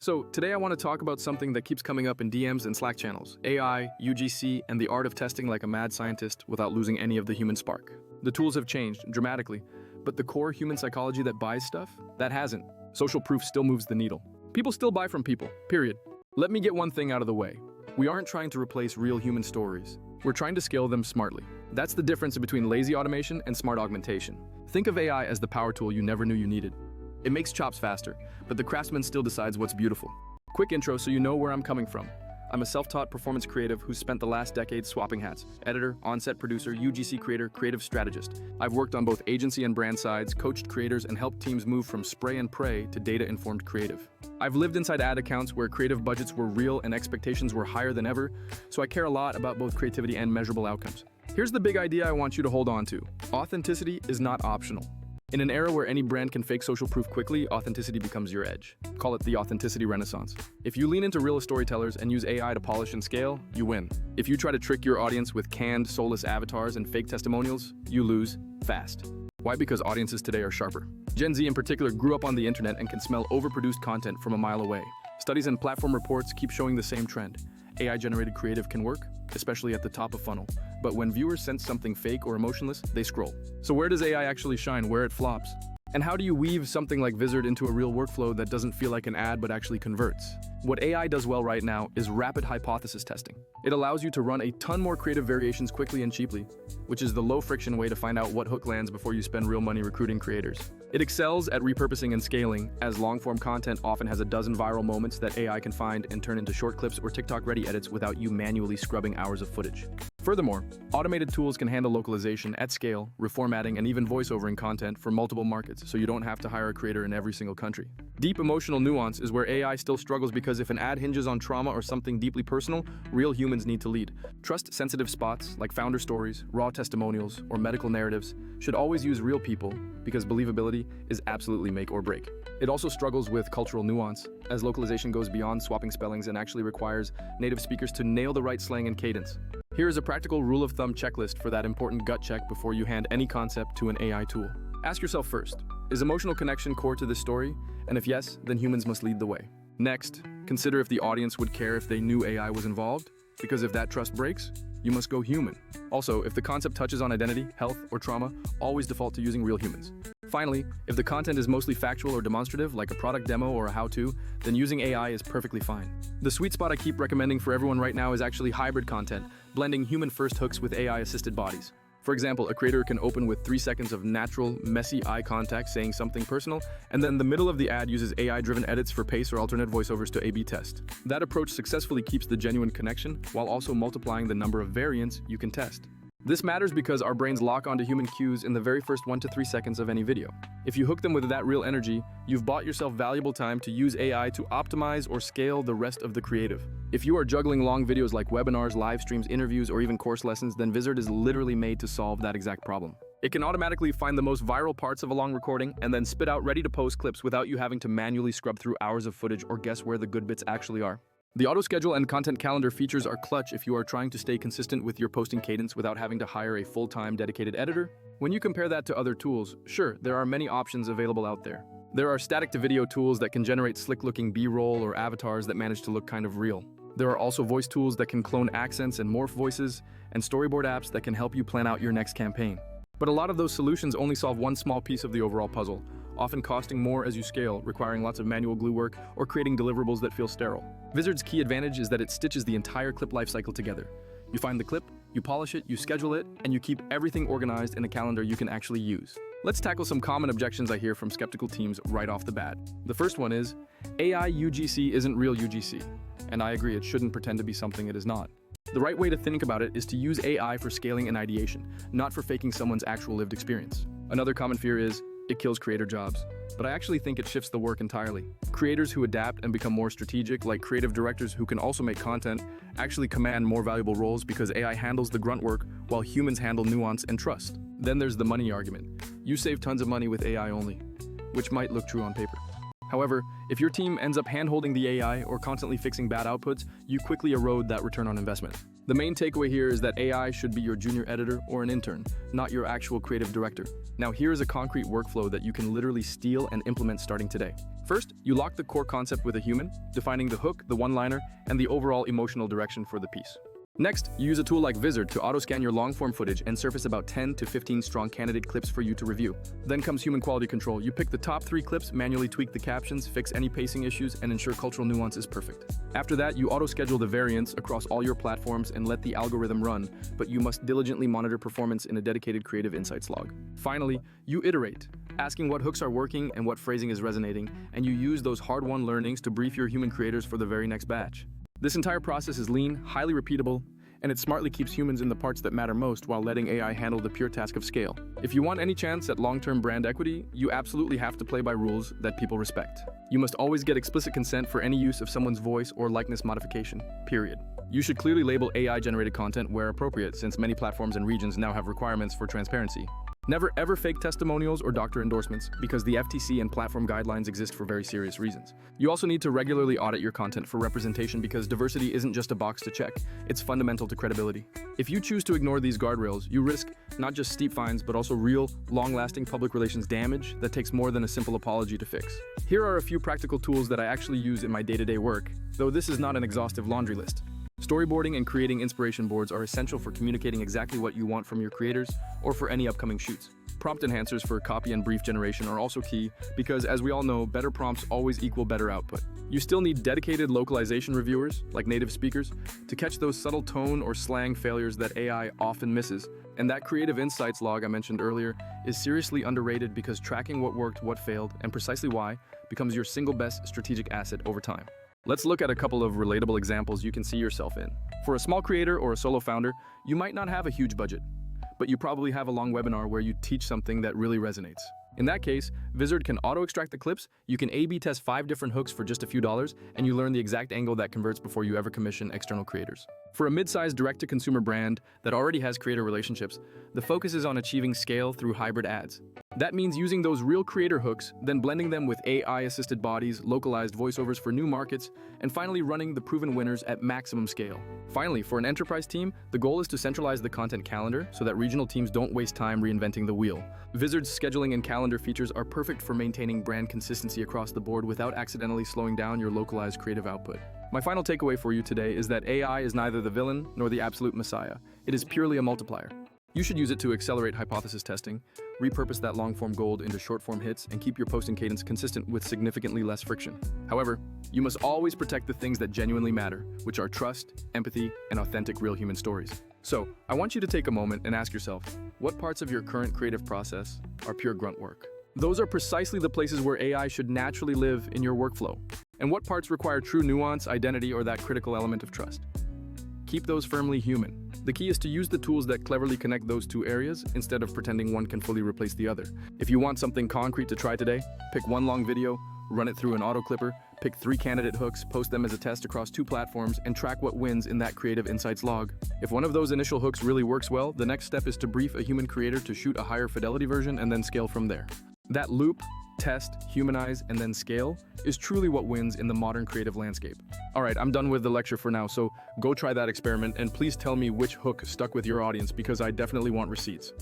So today I want to talk about something that keeps coming up in DMs and Slack channels: AI, UGC, and the art of testing like a mad scientist without losing any of the human spark. The tools have changed dramatically, but the core human psychology that buys stuff, that hasn't. Social proof still moves the needle. People still buy from people, period. Let me get one thing out of the way. We aren't trying to replace real human stories. We're trying to scale them smartly. That's the difference between lazy automation and smart augmentation. Think of AI as the power tool you never knew you needed. It makes chops faster, but the craftsman still decides what's beautiful. Quick intro so you know where I'm coming from. I'm a self-taught performance creative who's spent the last decade swapping hats: editor, on-set producer, UGC creator, creative strategist. I've worked on both agency and brand sides, coached creators, and helped teams move from spray and pray to data-informed creative. I've lived inside ad accounts where creative budgets were real and expectations were higher than ever, so I care a lot about both creativity and measurable outcomes. Here's the big idea I want you to hold on to. Authenticity is not optional. In an era where any brand can fake social proof quickly, authenticity becomes your edge. Call it the authenticity renaissance. If you lean into real storytellers and use AI to polish and scale, you win. If you try to trick your audience with canned, soulless avatars and fake testimonials, you lose fast. Why? Because audiences today are sharper. Gen Z in particular grew up on the internet and can smell overproduced content from a mile away. Studies and platform reports keep showing the same trend. AI-generated creative can work, especially at the top of funnel. But when viewers sense something fake or emotionless, they scroll. So where does AI actually shine, where it flops? And how do you weave something like Vizard into a real workflow that doesn't feel like an ad but actually converts? What AI does well right now is rapid hypothesis testing. It allows you to run a ton more creative variations quickly and cheaply, which is the low-friction way to find out what hook lands before you spend real money recruiting creators. It excels at repurposing and scaling, as long-form content often has a dozen viral moments that AI can find and turn into short clips or TikTok-ready edits without you manually scrubbing hours of footage. Furthermore, automated tools can handle localization at scale, reformatting, and even voiceovering content for multiple markets, so you don't have to hire a creator in every single country. Deep emotional nuance is where AI still struggles because if an ad hinges on trauma or something deeply personal, real humans need to lead. Trust-sensitive spots, like founder stories, raw testimonials, or medical narratives, should always use real people because believability is absolutely make or break. It also struggles with cultural nuance, as localization goes beyond swapping spellings and actually requires native speakers to nail the right slang and cadence. Here is a practical rule of thumb checklist for that important gut check before you hand any concept to an AI tool. Ask yourself first, is emotional connection core to this story? And if yes, then humans must lead the way. Next, consider if the audience would care if they knew AI was involved, because if that trust breaks, you must go human. Also, if the concept touches on identity, health, or trauma, always default to using real humans. Finally, if the content is mostly factual or demonstrative, like a product demo or a how-to, then using AI is perfectly fine. The sweet spot I keep recommending for everyone right now is actually hybrid content, blending human-first hooks with AI-assisted bodies. For example, a creator can open with 3 seconds of natural, messy eye contact saying something personal, and then the middle of the ad uses AI-driven edits for pace or alternate voiceovers to A/B test. That approach successfully keeps the genuine connection while also multiplying the number of variants you can test. This matters because our brains lock onto human cues in the very first 1 to 3 seconds of any video. If you hook them with that real energy, you've bought yourself valuable time to use AI to optimize or scale the rest of the creative. If you are juggling long videos like webinars, live streams, interviews, or even course lessons, then Vizard is literally made to solve that exact problem. It can automatically find the most viral parts of a long recording and then spit out ready-to-post clips without you having to manually scrub through hours of footage or guess where the good bits actually are. The auto-schedule and content calendar features are clutch if you are trying to stay consistent with your posting cadence without having to hire a full-time dedicated editor. When you compare that to other tools, sure, there are many options available out there. There are static-to-video tools that can generate slick-looking B-roll or avatars that manage to look kind of real. There are also voice tools that can clone accents and morph voices, and storyboard apps that can help you plan out your next campaign. But a lot of those solutions only solve one small piece of the overall puzzle, often costing more as you scale, requiring lots of manual glue work, or creating deliverables that feel sterile. Vizard's key advantage is that it stitches the entire clip lifecycle together. You find the clip, you polish it, you schedule it, and you keep everything organized in a calendar you can actually use. Let's tackle some common objections I hear from skeptical teams right off the bat. The first one is, AI UGC isn't real UGC. And I agree, it shouldn't pretend to be something it is not. The right way to think about it is to use AI for scaling and ideation, not for faking someone's actual lived experience. Another common fear is, it kills creator jobs. But I actually think it shifts the work entirely. Creators who adapt and become more strategic, like creative directors who can also make content, actually command more valuable roles because AI handles the grunt work while humans handle nuance and trust. Then there's the money argument. You save tons of money with AI only, which might look true on paper. However, if your team ends up hand-holding the AI or constantly fixing bad outputs, you quickly erode that return on investment. The main takeaway here is that AI should be your junior editor or an intern, not your actual creative director. Now here is a concrete workflow that you can literally steal and implement starting today. First, you lock the core concept with a human, defining the hook, the one-liner, and the overall emotional direction for the piece. Next, you use a tool like Vizard to auto-scan your long-form footage and surface about 10 to 15 strong candidate clips for you to review. Then comes human quality control. You pick the top 3 clips, manually tweak the captions, fix any pacing issues, and ensure cultural nuance is perfect. After that, you auto-schedule the variants across all your platforms and let the algorithm run, but you must diligently monitor performance in a dedicated Creative Insights log. Finally, you iterate, asking what hooks are working and what phrasing is resonating, and you use those hard-won learnings to brief your human creators for the very next batch. This entire process is lean, highly repeatable, and it smartly keeps humans in the parts that matter most while letting AI handle the pure task of scale. If you want any chance at long-term brand equity, you absolutely have to play by rules that people respect. You must always get explicit consent for any use of someone's voice or likeness modification, period. You should clearly label AI-generated content where appropriate, since many platforms and regions now have requirements for transparency. Never ever fake testimonials or doctor endorsements, because the FTC and platform guidelines exist for very serious reasons. You also need to regularly audit your content for representation, because diversity isn't just a box to check, it's fundamental to credibility. If you choose to ignore these guardrails, you risk not just steep fines, but also real, long-lasting public relations damage that takes more than a simple apology to fix. Here are a few practical tools that I actually use in my day-to-day work, though this is not an exhaustive laundry list. Storyboarding and creating inspiration boards are essential for communicating exactly what you want from your creators or for any upcoming shoots. Prompt enhancers for copy and brief generation are also key because, as we all know, better prompts always equal better output. You still need dedicated localization reviewers, like native speakers, to catch those subtle tone or slang failures that AI often misses. And that Creative Insights log I mentioned earlier is seriously underrated, because tracking what worked, what failed, and precisely why becomes your single best strategic asset over time. Let's look at a couple of relatable examples you can see yourself in. For a small creator or a solo founder, you might not have a huge budget, but you probably have a long webinar where you teach something that really resonates. In that case, Vizard can auto-extract the clips, you can A/B test 5 different hooks for just a few dollars, and you learn the exact angle that converts before you ever commission external creators. For a mid-sized direct-to-consumer brand that already has creator relationships, the focus is on achieving scale through hybrid ads. That means using those real creator hooks, then blending them with AI-assisted bodies, localized voiceovers for new markets, and finally running the proven winners at maximum scale. Finally, for an enterprise team, the goal is to centralize the content calendar so that regional teams don't waste time reinventing the wheel. Vizard's scheduling and calendar features are perfect for maintaining brand consistency across the board without accidentally slowing down your localized creative output. My final takeaway for you today is that AI is neither the villain nor the absolute messiah. It is purely a multiplier. You should use it to accelerate hypothesis testing, repurpose that long-form gold into short-form hits, and keep your posting cadence consistent with significantly less friction. However, you must always protect the things that genuinely matter, which are trust, empathy, and authentic real human stories. So, I want you to take a moment and ask yourself, what parts of your current creative process are pure grunt work? Those are precisely the places where AI should naturally live in your workflow. And what parts require true nuance, identity, or that critical element of trust? Keep those firmly human. The key is to use the tools that cleverly connect those two areas instead of pretending one can fully replace the other. If you want something concrete to try today, pick one long video, run it through an auto clipper, pick 3 candidate hooks, post them as a test across 2 platforms, and track what wins in that Creative Insights log. If one of those initial hooks really works well, the next step is to brief a human creator to shoot a higher fidelity version and then scale from there. That loop, test, humanize, and then scale is truly what wins in the modern creative landscape. All right, I'm done with the lecture for now, so go try that experiment, and please tell me which hook stuck with your audience, because I definitely want receipts.